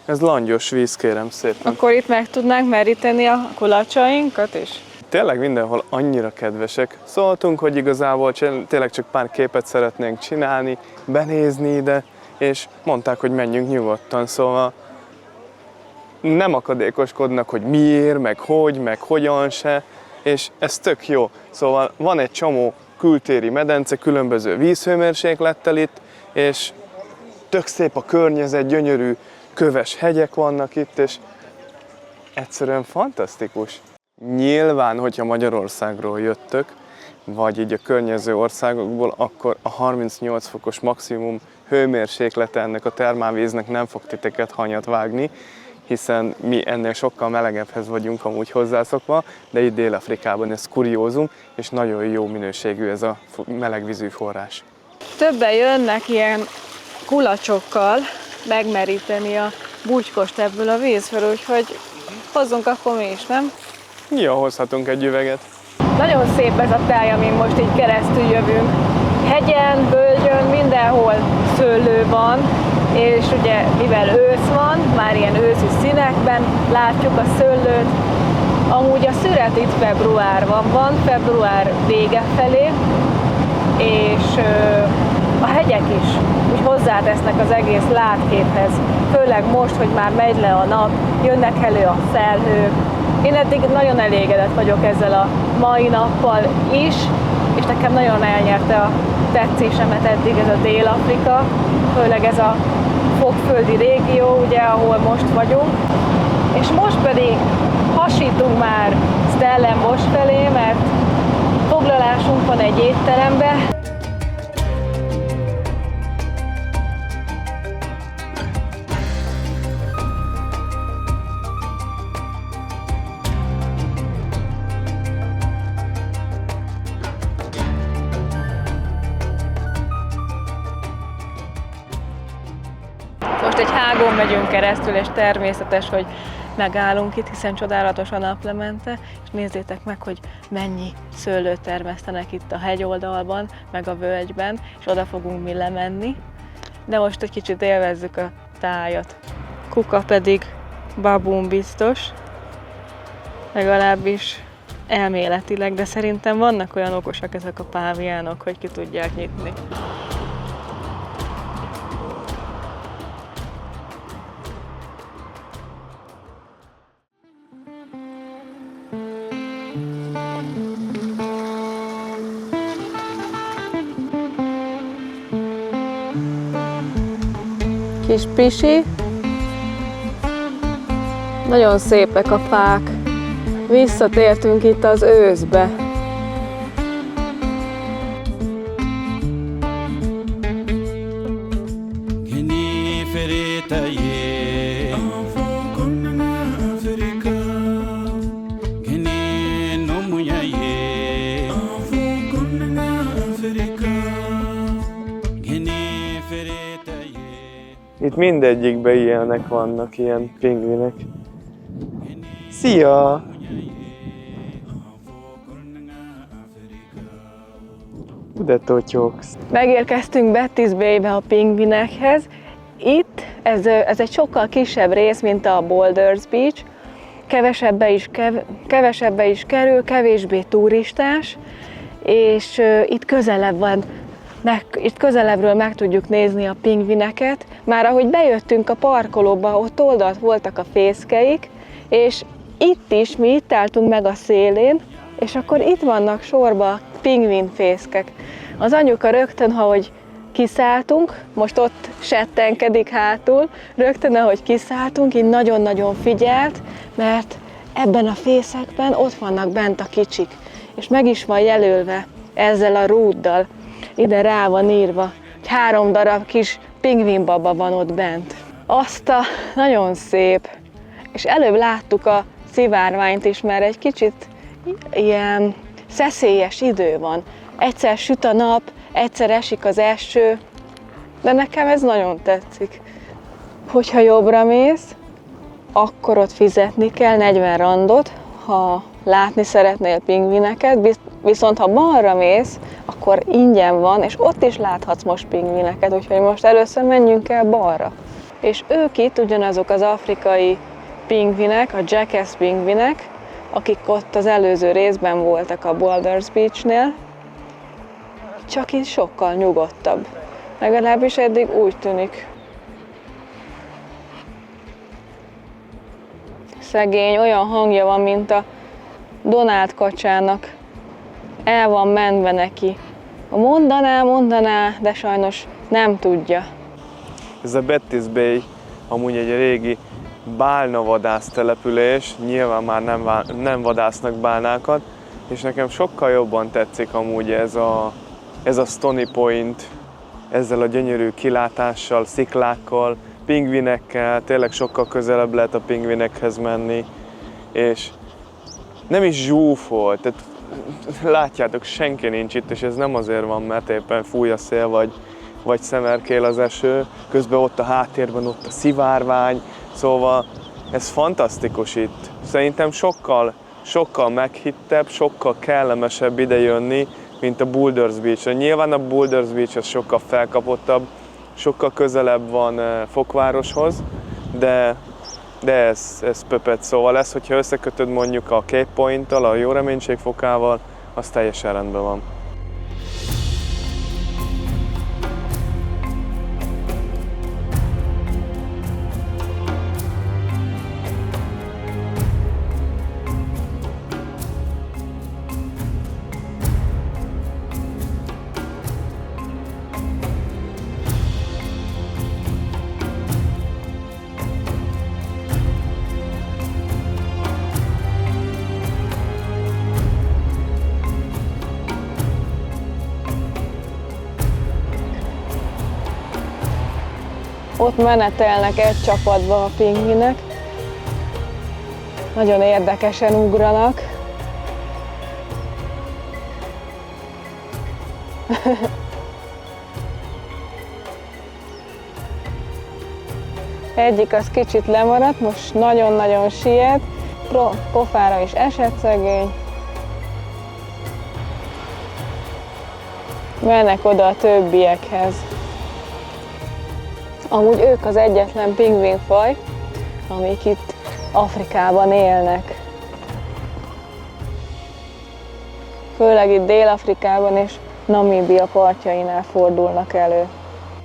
Ez langyos víz, kérem szépen. Akkor itt meg tudnánk meríteni a kulacsainkat is? Tényleg mindenhol annyira kedvesek. Szóltunk, hogy igazából tényleg csak pár képet szeretnénk csinálni, benézni ide, és mondták, hogy menjünk nyugodtan, szóval nem akadékoskodnak, hogy miért, meg hogyan se, és ez tök jó. Szóval van egy csomó kültéri medence, különböző vízhőmérséklettel itt, és tök szép a környezet, gyönyörű köves hegyek vannak itt, és egyszerűen fantasztikus. Nyilván, hogyha Magyarországról jöttök, vagy így a környező országokból, akkor a 38 fokos maximum hőmérséklete ennek a termálvíznek nem fog titeket hanyat vágni, hiszen mi ennél sokkal melegebbhez vagyunk amúgy hozzászokva, de itt Dél-Afrikában ez kuriózum, és nagyon jó minőségű ez a melegvízű forrás. Többen jönnek ilyen kulacsokkal megmeríteni a búcskost ebből a vízből, úgyhogy hozzunk akkor mi is, nem? Ja, hozhatunk egy üveget. Nagyon szép ez a táj, amin most így keresztül jövünk. Hegyen, völgyön, mindenhol szőlő van, és ugye mivel ősz van, már ilyen őszi színekben látjuk a szőlőt. Amúgy a szüret itt februárban van, február vége felé, és a hegyek is úgy hozzátesznek az egész látképhez. Főleg most, hogy már megy le a nap, jönnek elő a felhők. Én eddig nagyon elégedett vagyok ezzel a mai nappal is, és nekem nagyon elnyerte a tetszésemet eddig ez a Dél-Afrika, főleg ez a fogföldi régió, ugye, ahol most vagyunk. És most pedig hasítunk már Stellenbosch felé, mert foglalásunk van egy étterembe. Most egy hágón megyünk keresztül, és természetes, hogy megállunk itt, hiszen csodálatos a naplemente, és nézzétek meg, hogy mennyi szőlőt termesztenek itt a hegyoldalban, meg a völgyben, és oda fogunk mi lemenni. De most egy kicsit élvezzük a tájat. Kuka pedig babun biztos, legalábbis elméletileg, de szerintem vannak olyan okosak ezek a páviánok, hogy ki tudják nyitni. Kis pisi. Nagyon szépek a fák. Visszatértünk itt az őszbe. Itt mindegyikben ilyenek vannak, ilyen pingvinek. Szia! De totyogsz. Megérkeztünk Betty's Bay-be a pingvinekhez. Itt ez egy sokkal kisebb rész, mint a Boulders Beach. Kevesebbe is kerül, kevésbé turistás, és itt közelebb van itt közelebbről meg tudjuk nézni a pingvineket. Már ahogy bejöttünk a parkolóba, ott oldalt voltak a fészkeik, és itt is, mi itt álltunk meg a szélén, és akkor itt vannak sorba a pingvinfészkek. Az anyuka rögtön, ahogy kiszálltunk, most ott settenkedik hátul, rögtön ahogy kiszálltunk, így nagyon-nagyon figyelt, mert ebben a fészekben ott vannak bent a kicsik, és meg is van jelölve ezzel a rúddal. Ide rá van írva, hogy 3 darab kis pingvinbaba van ott bent. Azt a nagyon szép, és előbb láttuk a szivárványt is, mert egy kicsit ilyen szeszélyes idő van. Egyszer süt a nap, egyszer esik az eső, de nekem ez nagyon tetszik. Hogyha jobbra mész, akkor ott fizetni kell 40 randot, ha látni szeretnél pingvineket, viszont ha balra mész, akkor ingyen van, és ott is láthatsz most pingvineket, úgyhogy most először menjünk el balra. És ők itt ugyanazok az afrikai pingvinek, a jackass pingvinek, akik ott az előző részben voltak a Boulders Beachnél, csak itt sokkal nyugodtabb. Legalábbis eddig úgy tűnik. Szegény, olyan hangja van, mint a Donald kacsának. El van menve neki. Mondaná, de sajnos nem tudja. Ez a Betty's Bay amúgy egy régi bálnavadász település, nyilván már nem vadásznak bálnákat, és nekem sokkal jobban tetszik amúgy ez a Stony Point, ezzel a gyönyörű kilátással, sziklákkal, pingvinekkel, tényleg sokkal közelebb lehet a pingvinekhez menni, és nem is zsúfolt, tehát látjátok, senki nincs itt, és ez nem azért van, mert éppen fúj a szél, vagy szemerkél az eső, közben ott a háttérben ott a szivárvány, szóval ez fantasztikus itt. Szerintem sokkal meghittebb, sokkal kellemesebb ide jönni, mint a Boulders Beach. Nyilván a Boulders Beach az sokkal felkapottabb, sokkal közelebb van Fokvároshoz, de ez pöpet, szóval ez, hogyha összekötöd mondjuk a Cape Point-tal, a Jó Reménység fokával, az teljesen rendben van. Ott menetelnek egy csapatba a pingvinek. Nagyon érdekesen ugranak. Egyik az kicsit lemaradt, most nagyon-nagyon siet. Pofára is esett szegény. Mennek oda a többiekhez. Amúgy ők az egyetlen pingvinfaj, amik itt Afrikában élnek. Főleg itt Dél-Afrikában és Namíbia partjainál fordulnak elő.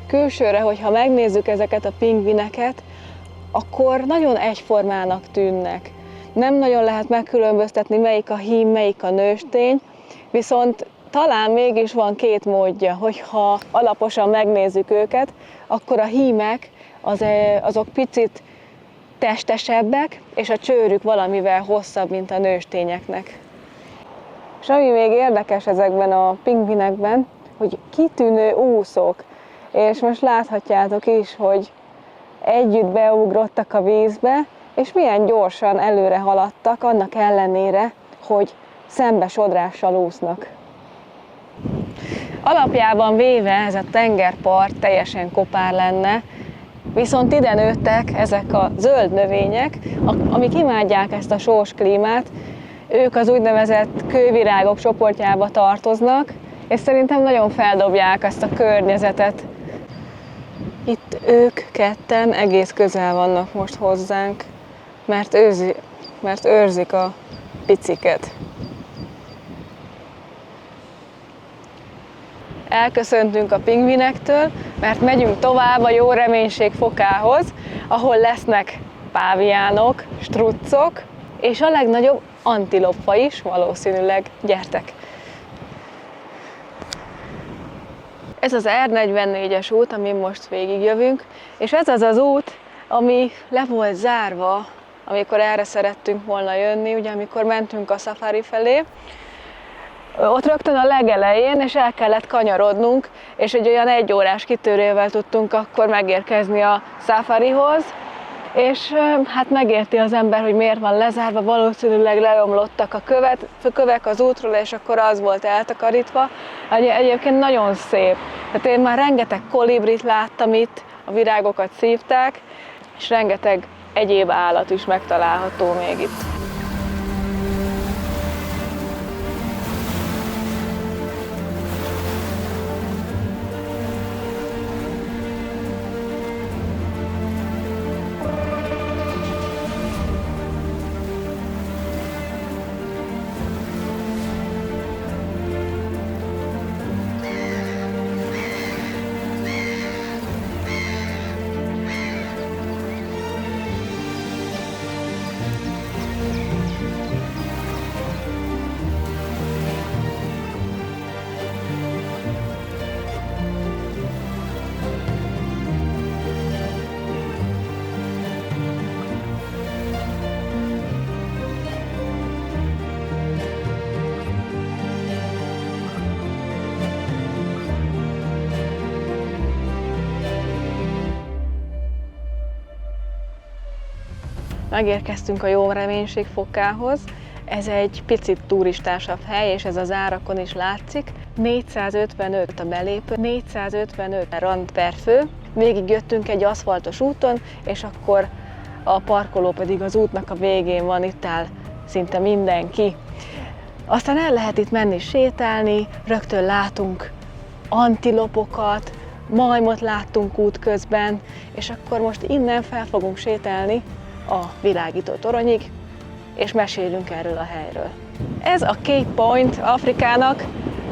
Külsőre, hogyha megnézzük ezeket a pingvineket, akkor nagyon egyformának tűnnek. Nem nagyon lehet megkülönböztetni, melyik a hím, melyik a nőstény, viszont talán mégis van 2 módja, hogyha alaposan megnézzük őket, akkor a hímek azok picit testesebbek, és a csőrük valamivel hosszabb, mint a nőstényeknek. És ami még érdekes ezekben a pingvinekben, hogy kitűnő úszók. És most láthatjátok is, hogy együtt beugrottak a vízbe, és milyen gyorsan előre haladtak, annak ellenére, hogy szembesodrással úsznak. Alapjában véve ez a tengerpart teljesen kopár lenne, viszont ide nőttek ezek a zöld növények, amik imádják ezt a sós klímát. Ők az úgynevezett kővirágok csoportjába tartoznak, és szerintem nagyon feldobják ezt a környezetet. Itt ők ketten egész közel vannak most hozzánk, mert őrzik a piciket. elköszöntünk a pingvinektől, mert megyünk tovább a jó reménység fokához, ahol lesznek páviánok, struccok, és a legnagyobb antilopfa is valószínűleg. Gyertek! Ez az R44-es út, amin most végigjövünk, és ez az az út, ami le volt zárva, amikor erre szerettünk volna jönni, ugye amikor mentünk a szafári felé. Ott rögtön a legelején, és el kellett kanyarodnunk, és egy olyan 1 órás kitörővel tudtunk akkor megérkezni a szafárihoz, és hát megérti az ember, hogy miért van lezárva, valószínűleg leomlottak a kövek az útról, és akkor az volt eltakarítva. Egyébként nagyon szép. Tehát én már rengeteg kolibrit láttam itt, a virágokat szívták, és rengeteg egyéb állat is megtalálható még itt. Megérkeztünk a jó reménység fokához. Ez egy picit turistásabb hely, és ez az árakon is látszik. 455 a belépő, 455 rand per fő. Végigjöttünk egy aszfaltos úton, és akkor a parkoló pedig az útnak a végén van, itt áll szinte mindenki. Aztán el lehet itt menni sétálni, rögtön látunk antilopokat, majmot láttunk útközben, és akkor most innen fel fogunk sétálni a világító toronyig, és mesélünk erről a helyről. Ez a Cape Point Afrikának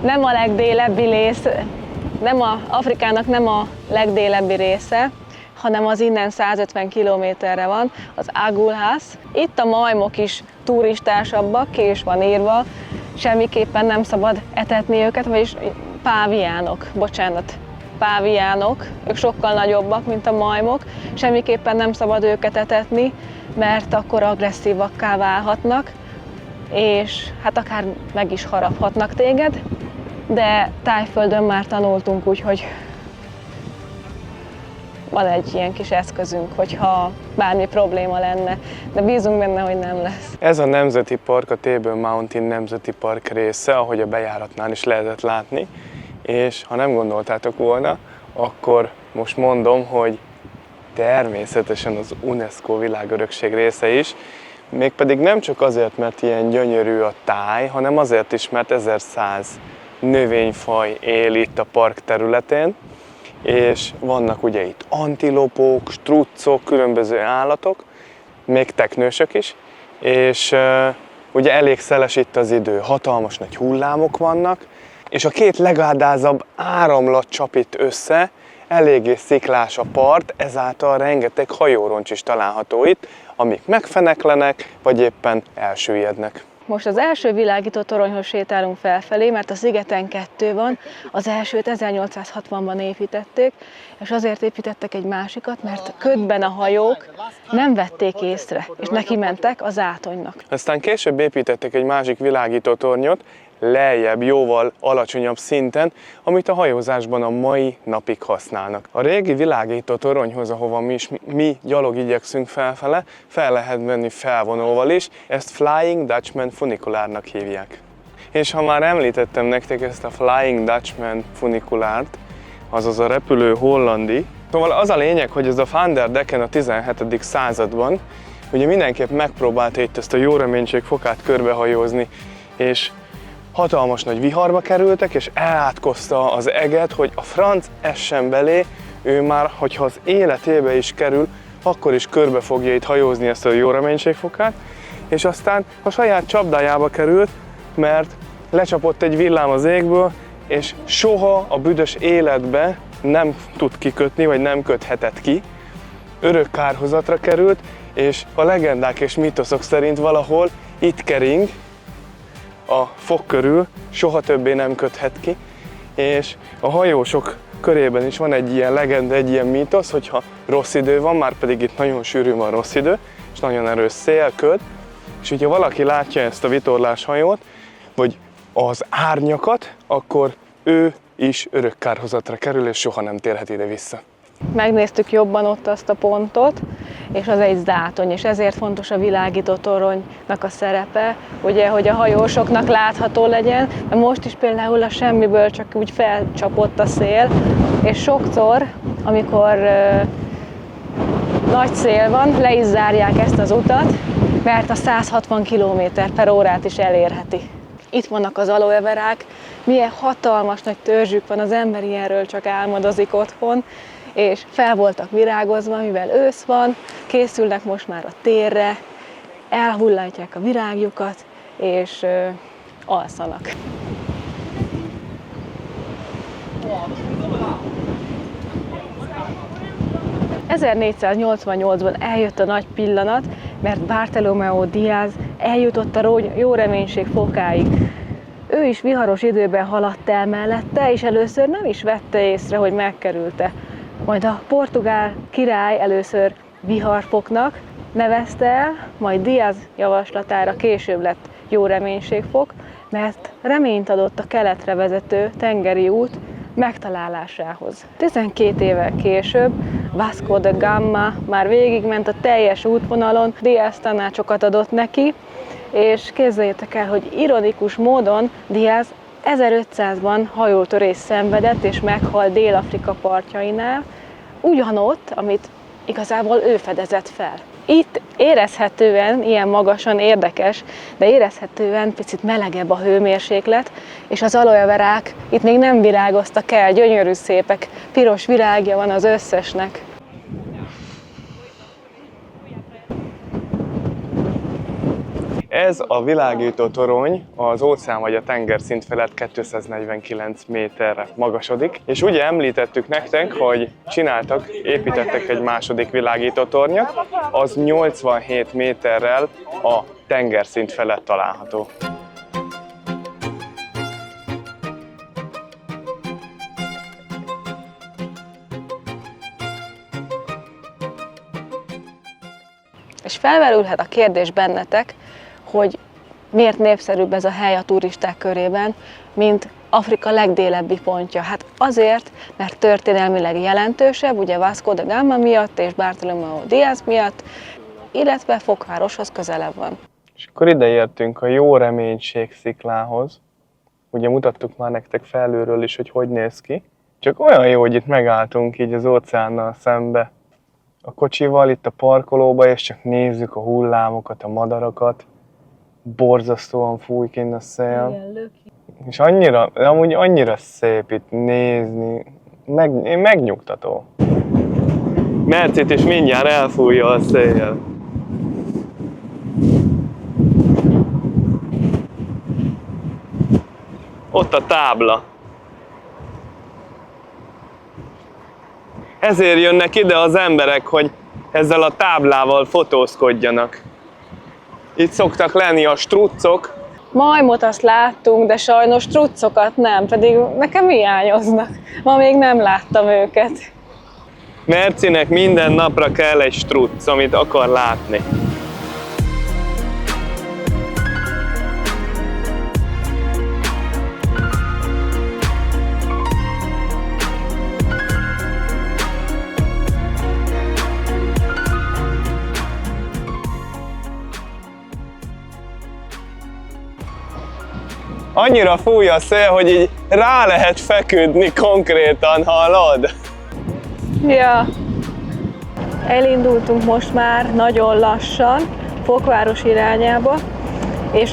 nem a legdélebbi része, Afrikának nem a legdélebbi része, hanem az innen 150 kilométerre van, az Agulhas. Itt a majmok is turistásabbak, ki is van írva, semmiképpen nem szabad etetni őket, vagyis páviánok, ők sokkal nagyobbak, mint a majmok, semmiképpen nem szabad őket etetni, mert akkor agresszívakká válhatnak, és hát akár meg is haraphatnak téged, de Tájföldön már tanultunk, úgyhogy van egy ilyen kis eszközünk, hogyha bármi probléma lenne, de bízunk benne, hogy nem lesz. Ez a nemzeti park a Table Mountain Nemzeti Park része, ahogy a bejáratnál is lehetett látni, és ha nem gondoltátok volna, akkor most mondom, hogy természetesen az UNESCO világörökség része is, mégpedig nem csak azért, mert ilyen gyönyörű a táj, hanem azért is, mert 1100 növényfaj él itt a park területén, és vannak ugye itt antilopok, struccok, különböző állatok, még teknősök is, és ugye elég szeles itt az idő, hatalmas nagy hullámok vannak, és a két legáldázabb áramlat csap itt össze, eléggé sziklás a part, ezáltal rengeteg hajóroncs is található itt, amik megfeneklenek, vagy éppen elsüllyednek. Most az első világító toronyhoz sétálunk felfelé, mert a szigeten 2 van, az elsőt 1860-ban építették, és azért építettek egy másikat, mert ködben a hajók nem vették észre, és neki mentek az átonynak. Aztán később építettek egy másik világító tornyot, lejjebb, jóval alacsonyabb szinten, amit a hajózásban a mai napig használnak. A régi világító toronyhoz, ahova mi gyalog igyekszünk felfele, fel lehet menni felvonóval is, ezt Flying Dutchman funikulárnak hívják. És ha már említettem nektek ezt a Flying Dutchman funikulárt, azaz a repülő hollandi, szóval az a lényeg, hogy ez a Van der Decken a 17. században ugye mindenképp megpróbálta itt ezt a jó reménység fokát körbehajózni, és hatalmas nagy viharba kerültek, és elátkozta az eget, hogy a franc essen belé, ő már, hogyha az életébe is kerül, akkor is körbe fogja itt hajózni ezt a jó reménységfokát, és aztán a saját csapdájába került, mert lecsapott egy villám az égből, és soha a büdös életbe nem tud kikötni, vagy nem köthetett ki. Örök kárhozatra került, és a legendák és mítoszok szerint valahol itt kering a fok körül, soha többé nem köthet ki, és a hajósok körében is van egy ilyen legenda, egy ilyen mítosz, hogyha rossz idő van, már pedig itt nagyon sűrű van rossz idő, és nagyon erős szél, köd, és hogyha valaki látja ezt a vitorláshajót, vagy az árnyakat, akkor ő is örök kárhozatra kerül, és soha nem térhet ide vissza. Megnéztük jobban ott azt a pontot, és az egy zátony, és ezért fontos a világító toronynak a szerepe, ugye, hogy a hajósoknak látható legyen, de most is például a semmiből csak úgy felcsapott a szél, és sokszor, amikor nagy szél van, le is zárják ezt az utat, mert a 160 km/h is elérheti. Itt vannak az aloeverák, milyen hatalmas nagy törzsük van, az ember ilyenről csak álmodozik otthon, és fel voltak virágozva, mivel ősz van, készülnek most már a térre, elhullajtják a virágjukat, és alszanak. ...1488-ban eljött a nagy pillanat, mert Bartolomeo Diaz eljutott a Jó Reménység fokáig. Ő is viharos időben haladt el mellette, és először nem is vette észre, hogy megkerülte. Majd a portugál király először viharfoknak nevezte el, majd Diaz javaslatára később lett Jó Reménységfok, mert reményt adott a keletre vezető tengeri út megtalálásához. 12 évvel később Vasco da Gama már végigment a teljes útvonalon, Diaz tanácsokat adott neki, és képzeljétek el, hogy ironikus módon Diaz 1500-ban hajótörést szenvedett és meghalt Dél-Afrika partjainál, ugyanott, amit igazából ő fedezett fel. Itt érezhetően, ilyen magasan érdekes, de érezhetően picit melegebb a hőmérséklet, és az aloeverák itt még nem virágoztak el, gyönyörű szépek, piros virágja van az összesnek. Ez a világító torony az óceán vagy a tengerszint felett 249 méterre magasodik, és ugye említettük nektek, hogy építettek egy második világító tornyot, az 87 méterrel a tengerszint felett található. És felmerülhet a kérdés bennetek, hogy miért népszerűbb ez a hely a turisták körében, mint Afrika legdélebbi pontja. Hát azért, mert történelmileg jelentősebb, ugye Vasco da Gama miatt és Bartolomeo Diaz miatt, illetve Fokvároshoz közelebb van. És akkor ide értünk a Jó Reménység sziklához. Ugye mutattuk már nektek felülről is, hogy hogy néz ki. Csak olyan jó, hogy itt megálltunk így az óceánnal szembe a kocsival, itt a parkolóba, és csak nézzük a hullámokat, a madarakat. Borzasztóan fúj kint a szél. És annyira szép itt nézni, megnyugtató. Mercit is mindjárt elfújja a szél. Ott a tábla. Ezért jönnek ide az emberek, hogy ezzel a táblával fotózkodjanak. Itt szoktak lenni a struccok. Majmot azt láttunk, de sajnos struccokat nem, pedig nekem hiányoznak. Ma még nem láttam őket. Mercinek minden napra kell egy strucc, amit akar látni. Annyira fúj a szél, hogy így rá lehet feküdni konkrétan, hallod? Ja, elindultunk most már nagyon lassan Fokváros irányába, és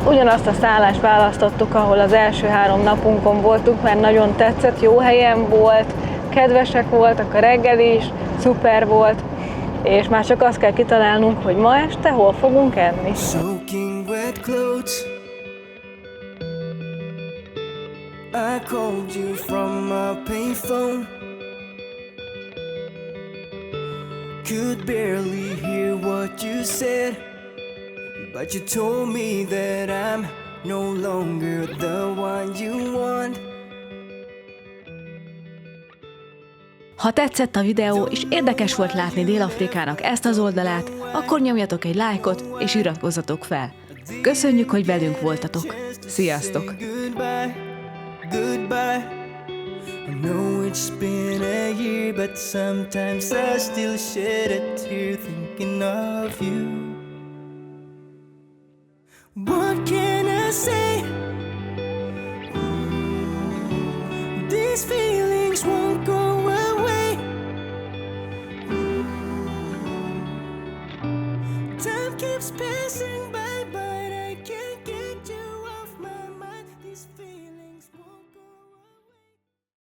ugyanazt a szállást választottuk, ahol az első 3 napunkon voltunk, mert nagyon tetszett, jó helyen volt, kedvesek voltak, a reggeli is szuper volt, és már csak azt kell kitalálnunk, hogy ma este hol fogunk enni. Soaking wet clothes I called you from a payphone. Could barely hear what you said, but you told me that I'm no longer the one you want. Ha tetszett a videó, és érdekes volt látni Dél-Afrikának ezt az oldalát, akkor nyomjatok egy lájkot, és iratkozzatok fel. Köszönjük, hogy velünk voltatok. Sziasztok! Goodbye, goodbye. I know it's been a year, but sometimes I still shed a tear thinking of you. What can I say?